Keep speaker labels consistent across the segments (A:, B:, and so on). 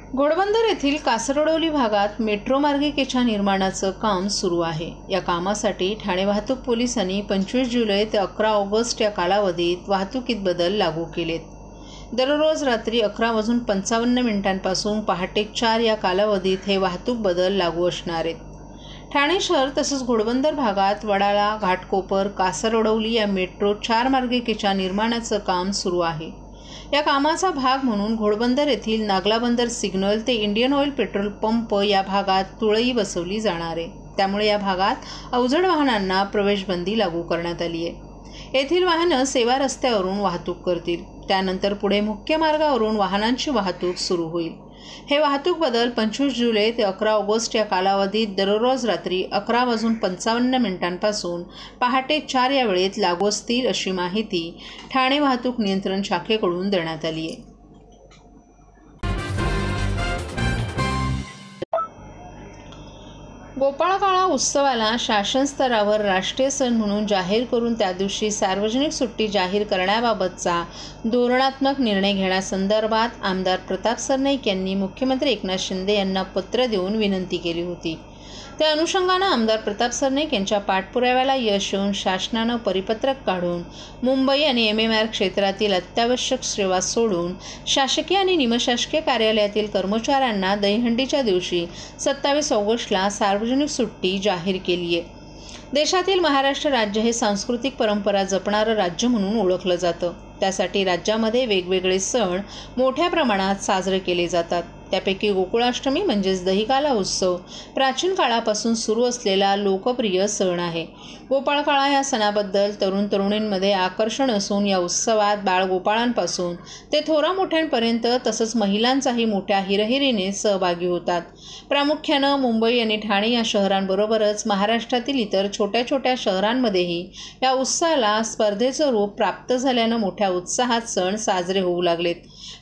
A: घोडबंदर येथील कासरवडोली भागात मेट्रो मार्गिकेच्या निर्माणाचं काम सुरू आहे। या कामासाठी ठाणे वाहतूक पोलिसांनी 25 जुलै ते 11 ऑगस्ट या कालावधीत वाहतुकीत बदल लागू केलेत। दररोज रात्री 11:55 पासून पहाटे 4 या कालावधीत हे वाहतूक बदल लागू असणार आहेत। ठाणे शहर तसंच घोडबंदर भागात वडाळा, घाटकोपर, कासरवडोली या मेट्रो 4 मार्गिकेच्या निर्माणाचं काम सुरू आहे। या कामाचा भाग म्हणून घोडबंदर येथील नागलाबंदर सिग्नल ते इंडियन ऑइल पेट्रोल पंप या भागात तुळई बसवली जाणार आहे। त्यामुळे या भागात अवजड वाहनांना प्रवेशबंदी लागू करण्यात आली आहे। येथील वाहनं सेवा रस्त्यावरून वाहतूक करतील, त्यानंतर पुढे मुख्य मार्गावरून वाहनांची वाहतूक सुरू होईल। हे वाहतूक बदल 25 जुलै ते 11 ऑगस्ट या कालावधीत दररोज रात्री 11:55 पासून पहाटे 4 या वेळेत लागू असतील, अशी माहिती ठाणे वाहतूक नियंत्रण शाखेकडून देण्यात आली आहे। गोपाळकाळा उत्सवाला शासन स्तरावर राष्ट्रीय सण म्हणून जाहीर करून त्या दिवशी सार्वजनिक सुट्टी जाहीर करण्याबाबतचा धोरणात्मक निर्णय घेण्यासंदर्भात आमदार प्रताप सरनाईक यांनी मुख्यमंत्री एकनाथ शिंदे यांना पत्र देऊन विनंती केली होती। त्या अनुषंगानं आमदार प्रताप सरनाईक यांच्या पाठपुराव्याला यश येऊन शासनानं परिपत्रक काढून मुंबई आणि MMR क्षेत्रातील अत्यावश्यक सेवा सोडून शासकीय आणि निमशासकीय कार्यालयातील कर्मचाऱ्यांना दहीहंडीच्या दिवशी 27 ऑगस्टला सार्वजनिक सुट्टी जाहीर केली आहे। देशातील महाराष्ट्र राज्य हे सांस्कृतिक परंपरा जपणारं राज्य म्हणून ओळखलं जातं। त्यासाठी राज्यामध्ये वेगवेगळे सण मोठ्या प्रमाणात साजरे केले जातात। त्यापैकी गोकुळाष्टमी म्हणजेच दहीकाला उत्सव प्राचीन काळापासून सुरू असलेला लोकप्रिय सण आहे। गोपाळकाळा या सणाबद्दल तरुण तरुणींमध्ये आकर्षण असून या उत्सवात बाळगोपाळांपासून ते थोरा मोठ्यांपर्यंत तसंच महिलांचाही मोठ्या हिरहिरीने सहभागी होतात। प्रामुख्यानं मुंबई आणि ठाणे या शहरांबरोबरच महाराष्ट्रातील इतर छोट्या छोट्या शहरांमध्येही या उत्सवाला स्पर्धेचं रूप प्राप्त झाल्यानं मोठ्या उत्साहात सण साजरे होऊ लागलेत।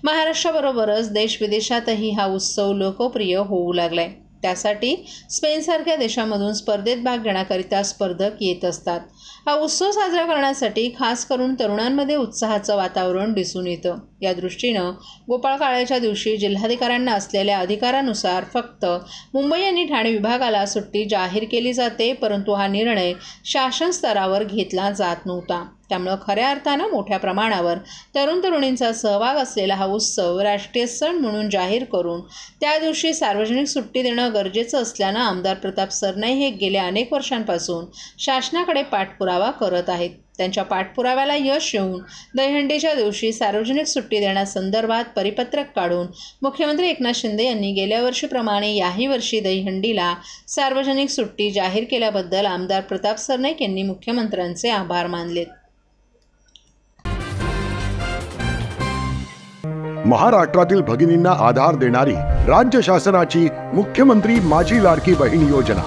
A: महाराष्ट्राबरोबरच देश विदेशातही हा उत्सव लोकप्रिय होऊ लागलाय। त्यासाठी स्पेनसारख्या देशामधून स्पर्धेत भाग घेण्याकरिता स्पर्धक येत असतात। हा उत्सव साजरा करण्यासाठी खास करून तरुणांमध्ये उत्साहाचं वातावरण दिसून येतं। या दृष्टीनं गोपाळकाळ्याच्या दिवशी जिल्हाधिकाऱ्यांना असलेल्या अधिकारानुसार फक्त मुंबई आणि ठाणे विभागाला सुट्टी जाहीर केली जाते, परंतु हा निर्णय शासन स्तरावर घेतला जात नव्हता। त्यामुळे खऱ्या अर्थानं मोठ्या प्रमाणावर तरुण तरुणींचा सहभाग असलेला हा उत्सव राष्ट्रीय सण म्हणून जाहीर करून त्या दिवशी सार्वजनिक सुट्टी देणं गरजेचं असल्यानं आमदार प्रताप सरनाईक हे गेल्या अनेक वर्षांपासून शासनाकडे पाठपुरावा करत आहेत। त्यांच्या पाठपुराव्याला यश येऊन दहीहंडीच्या दिवशी सार्वजनिक सुट्टी देण्यासंदर्भात परिपत्रक काढून मुख्यमंत्री एकनाथ शिंदे यांनी गेल्या वर्षीप्रमाणे याही वर्षी दहीहंडीला सार्वजनिक सुट्टी जाहीर केल्याबद्दल आमदार प्रताप सरनाईक यांनी मुख्यमंत्र्यांचे आभार मानलेत।
B: महाराष्ट्रातील भगिनींना आधार देणारी राज्य शासनाची मुख्यमंत्री माझी लाडकी बहीण योजना।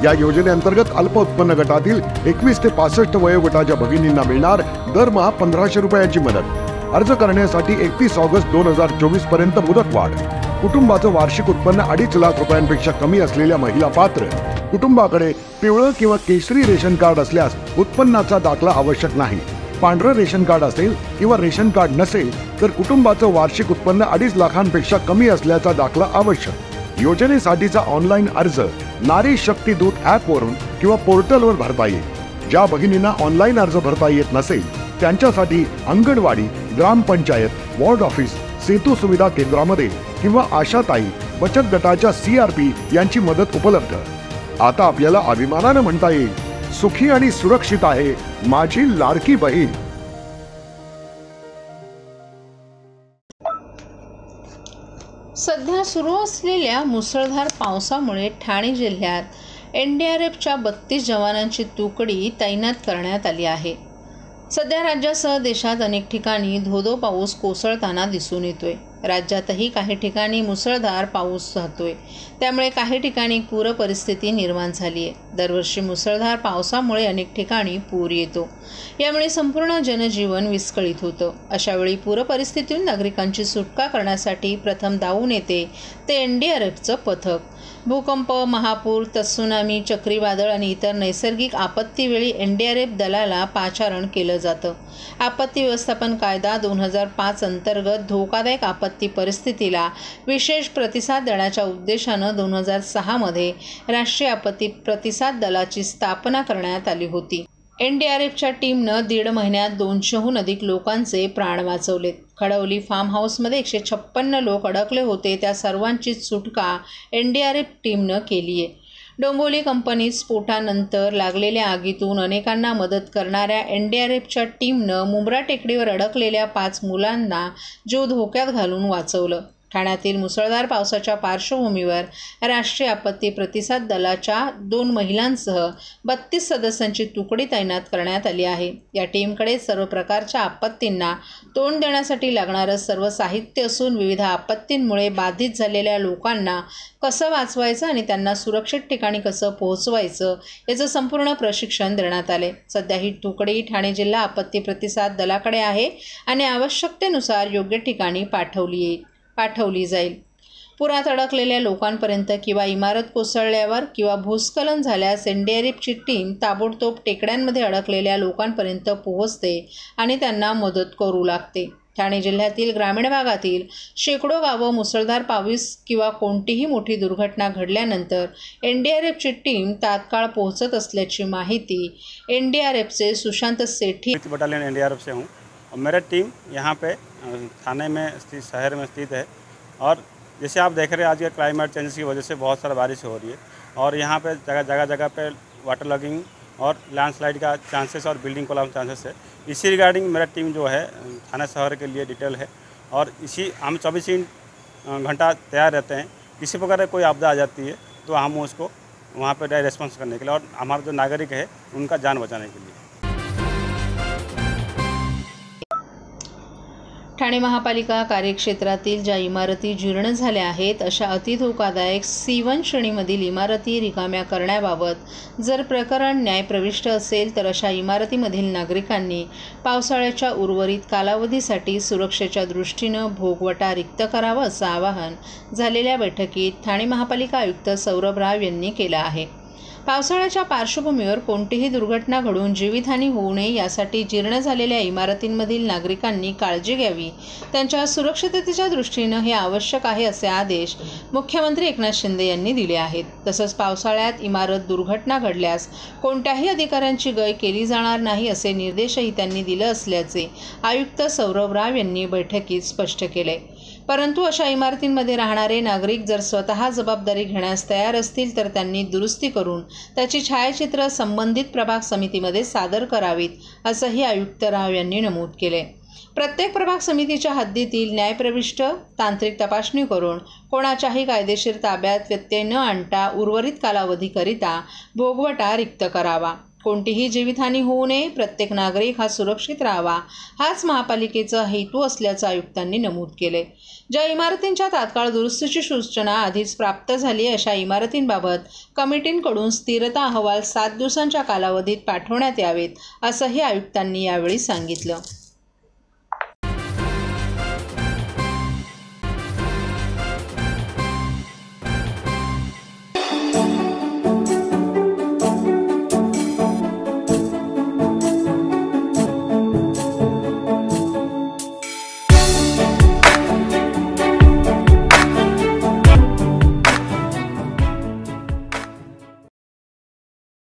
B: या योजनेअंतर्गत अल्प उत्पन्न गटातील 21 ते 65 वयोगटाच्या भगिनींना मिळणार दरमहा 1500 रुपयाची मदत। अर्ज करण्यासाठी 31 ऑगस्ट 2024 पर्यंत मुदतवाढ। कुटुंबाचं वार्षिक उत्पन्न 2.5 लाख रुपयांपेक्षा कमी असलेल्या महिला पात्र। कुटुंबाकडे पिवळं किंवा केशरी रेशन कार्ड असल्यास उत्पन्नाचा दाखला आवश्यक नाही। पांढरं रेशन कार्ड असेल किंवा रेशन कार्ड नसेल तर कुटुंबाचं वार्षिक उत्पन्न 2.5 लाखांपेक्षा कमी असल्याचा दाखला आवश्यक। योजनेसाठीचा ऑनलाईन अर्ज नारी शक्ती दूत ॲपवरून किंवा पोर्टलवर भरता येईल। ज्या भगिनींना ऑनलाईन अर्ज भरता येत नसेल त्यांच्यासाठी अंगणवाडी, ग्रामपंचायत, वॉर्ड ऑफिस, सेतू सुविधा केंद्रामध्ये किंवा आशाताई बचत गटाच्या CRP यांची मदत उपलब्ध। आता आपल्याला अभिमानानं म्हणता येईल, सुखी आणि सुरक्षित आहे माझी लाडकी बहीण।
A: सध्या सुरू असलेल्या मुसळधार पावसामुळे ठाणे जिल्ह्यात NDRFच्या 32 जवानांची तुकडी तैनात करण्यात आली आहे। सध्या राज्यासह देशात अनेक ठिकाणी धोधो पाऊस कोसळताना दिसून येतोय। राज्यातही काही ठिकाणी मुसळधार पाऊस होतोय, त्यामुळे काही ठिकाणी पूर परिस्थिती निर्माण झाली आहे। दरवर्षी मुसळधार पावसामुळे अनेक ठिकाणी पूर येतो, यामुळे संपूर्ण जनजीवन विस्कळीत होतं। अशावेळी पूर परिस्थितीतून नागरिकांची सुटका करण्यासाठी प्रथम धावून येते ते NDRFचं पथक। भूकंप, महापूर, त्सुनामी, चक्रीवादळ आणि इतर नैसर्गिक आपत्तीवेळी NDRF दलाला पाचारण केलं जातं. आपत्ती व्यवस्थापन कायदा 2005 अंतर्गत धोकादायक आपत्ती परिस्थितीला विशेष प्रतिसाद देण्याच्या उद्देशानं 2006 मध्ये राष्ट्रीय आपत्ती प्रतिसाद दलाची स्थापना करण्यात आली होती. NDRFच्या टीमनं 1.5 महिन्यात 200हून अधिक लोकांचे प्राण वाचवलेत. खडवली फार्म हाऊसमध्ये 156 लोक अडकले होते. त्या सर्वांची सुटका NDRF टीमनं केली आहे. डोंबिवली कंपनीत स्फोटानंतर लागलेल्या आगीतून अनेकांना मदत करणाऱ्या NDRFच्या टीमनं मुंब्रा टेकडीवर अडकलेल्या 5 मुलांना जीव धोक्यात घालून वाचवलं. ठाण्यातील मुसळधार पावसाच्या पार्श्वभूमीवर राष्ट्रीय आपत्ती प्रतिसाद दलाच्या 2 महिलांसह 32 सदस्यांची तुकडी तैनात करण्यात आली आहे. या टीमकडे सर्व प्रकारच्या आपत्तींना तोंड देण्यासाठी लागणारं सर्व साहित्य असून विविध आपत्तींमुळे बाधित झालेल्या लोकांना कसं वाचवायचं आणि त्यांना सुरक्षित ठिकाणी कसं पोहोचवायचं याचं संपूर्ण प्रशिक्षण देण्यात आले. सध्या ही तुकडी ठाणे जिल्हा आपत्ती प्रतिसाद दलाकडे आहे आणि आवश्यकतेनुसार योग्य ठिकाणी पाठवली जाईल. पुरात अडकलेल्या लोकांपर्यंत किंवा इमारत कोसळल्यावर किंवा भूस्खलन झाल्यास NDRFची टीम ताबडतोब टेकड्यांमध्ये अडकलेल्या लोकांपर्यंत पोहोचते आणि त्यांना मदत करू लागते. ठाणे जिल्ह्यातील ग्रामीण भागातील शेकडो गावं मुसळधार पाऊस किंवा कोणतीही मोठी दुर्घटना घडल्यानंतर NDRFची टीम तात्काळ पोहोचत असल्याची माहिती NDRFचे सुशांत सेठी
C: बटालियन NDRF से हूँ और मेरा टीम यहाँ पे थाने में स्थित शहर में स्थित है। और जैसे आप देख रहे हैं आज के क्लाइमेट चेंजेस की वजह से बहुत सारा बारिश हो रही है और यहाँ पे जगह पे वाटर लॉगिंग और लैंडस्लाइड का चांसेस और बिल्डिंग कोलैप्स चांसेस है। इसी रिगार्डिंग मेरा टीम जो है थाना शहर के लिए डिटेल है और इसी हम 24 घंटा तैयार रहते हैं। किसी प्रकार कोई आपदा आ जाती है तो हम उसको वहाँ पर डायरेक्ट रिस्पॉन्स करने के लिए और हमारे जो नागरिक है उनका जान बचाने के लिए।
A: ठाणे महापालिका कार्यक्षेत्रातील ज्या इमारती जीर्ण झाल्या आहेत अशा अतिधोकादायक C1 श्रेणीमधील इमारती रिकाम्या करण्याबाबत जर प्रकरण न्यायप्रविष्ट असेल तर अशा इमारतीमधील नागरिकांनी पावसाळ्याच्या उर्वरित कालावधीसाठी सुरक्षेच्या दृष्टीनं भोगवटा रिक्त करावा असं आवाहन झालेल्या बैठकीत ठाणे महापालिका आयुक्त सौरभ राव यांनी केलं आहे. पावसाळ्याच्या पार्श्वभूमीवर कोणतीही दुर्घटना घडून जीवितहानी होऊ नये यासाठी जीर्ण झालेल्या इमारतींमधील नागरिकांनी काळजी घ्यावी. त्यांच्या सुरक्षिततेच्या दृष्टीनं हे आवश्यक आहे असे आदेश मुख्यमंत्री एकनाथ शिंदे यांनी दिले आहेत. तसंच पावसाळ्यात इमारत दुर्घटना घडल्यास कोणत्याही अधिकाऱ्यांची गय केली जाणार नाही असे निर्देशही त्यांनी दिले असल्याचे आयुक्त सौरभ राव यांनी बैठकीत स्पष्ट केले. परंतु अशा इमारतींमध्ये राहणारे नागरिक जर स्वतः जबाबदारी घेण्यास तयार असतील तर त्यांनी दुरुस्ती करून त्याची छायाचित्र संबंधित प्रभाग समितीमध्ये सादर करावीत असंही आयुक्त राव यांनी नमूद केले. प्रत्येक प्रभाग समितीच्या हद्दीतील न्यायप्रविष्ट तांत्रिक तपासणी करून कोणाच्याही कायदेशीर ताब्यात व्यत्यय न आणता उर्वरित कालावधीकरिता भोगवटा रिक्त करावा. कोणतीही जीवितहानी होऊ नये, प्रत्येक नागरिक हा सुरक्षित राहावा हाच महापालिकेचा हेतू असल्याचं आयुक्तांनी नमूद केले. ज्या इमारतींच्या तात्काळ दुरुस्तीची सूचना आधीच प्राप्त झाली अशा इमारतींबाबत कमिटींकडून स्थिरता अहवाल 7 दिवसांच्या कालावधीत पाठवण्यात यावेत असंही आयुक्तांनी यावेळी सांगितलं.